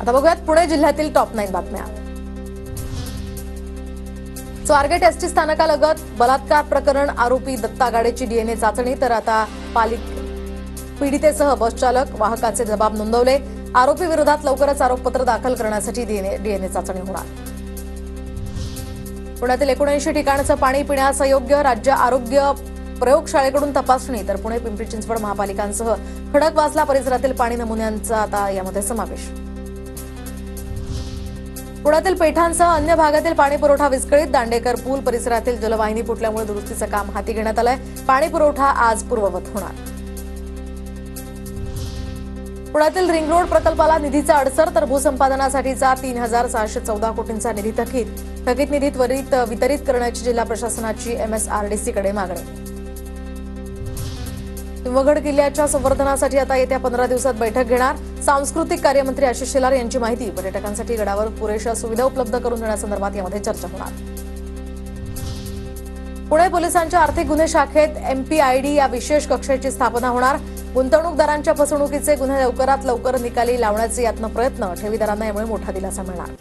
आता बघूयात पुणे जिल्ह्यातील टॉप 9 बातम्या। स्वारगेट एसटी स्थानकालगत बलात्कार प्रकरण आरोपी दत्ता गाडेची डीएनए चाचणी। तर आता पीडितेसह बस चालक वाहकाचे जबाब नोंदवले। आरोपी विरोधात लवकरच आरोपपत्र दाखल करण्यासाठी डीएनए चाचणी होणार। पुण्यातील 79 ठिकाणचं पाणी पिण्यास अयोग्य, राज्य आरोग्य प्रयोगशाळेकडून तपासणी। तर पुणे पिंपरी चिंचवड महापालिकांसह खडकवासला परिसरातील पाणी नमुन्यांचा आता यामध्ये समावेश। पुण्यातील पेठांसह अन्य भागातील पाणी पुरवठा विस्कळीत। दांडेकर पूल परिसरातील जलवाहिनी फुटल्यामुळे दुरुस्तीचं काम हाती घेण्यात आलंय। पाणी पुरवठा आज पूर्ववत होणार। पुण्यातील रिंग रोड प्रकल्पाला निधीचा अडसर। तर भूसंपादनासाठीचा 3614 कोटींचा निधी थकीत निधी त्वरित वितरित करण्याची जिल्हा प्रशासनाची MSRDCकडे मागणी। सिंहगड किल्ल्याच्या संवर्धनासाठी आता येत्या 15 दिवसात बैठक घेणार। सांस्कृतिक कार्यमंत्री आशिष शेलार यांची माहिती। पर्यटकांसाठी गडावर पुरेशा सुविधा उपलब्ध करून देण्यासंदर्भात यामध्ये चर्चा होणार। पुणे पोलिसांच्या आर्थिक गुन्हे शाखेत MPID या विशेष कक्षाची स्थापना होणार। गुंतवणूकदारांच्या फसवणुकीचे गुन्हे लवकरात लवकर निकाली लावण्याचे यातनं प्रयत्न। ठेवीदारांना यामुळे मोठा दिलासा मिळणार।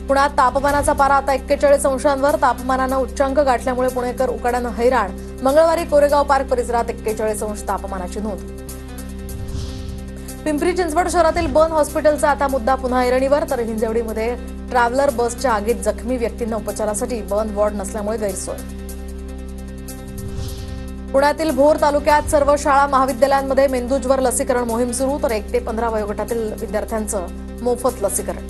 पुण्यात तापमानाचा पारा आता 41 अंशांवर। तापमानानं उच्चांक गाठल्यामुळे पुणेकर उकाड्यानं हैराण। मंगळवारी कोरेगाव पार्क परिसरात 41 अंश तापमानाची नोंद। पिंपरी चिंचवड शहरातील बन हॉस्पिटलचा आता मुद्दा पुन्हा ऐरणीवर। तर हिंजवडीमध्ये ट्रॅव्हलर बसच्या आगीत जखमी व्यक्तींना उपचारासाठी बन वॉर्ड नसल्यामुळे गैरसोय। पुण्यातील भोर तालुक्यात सर्व शाळा महाविद्यालयांमध्ये मेंदूज्वर लसीकरण मोहीम सुरू। तर 1 ते 15 वयोगटातील विद्यार्थ्यांचं मोफत लसीकरण।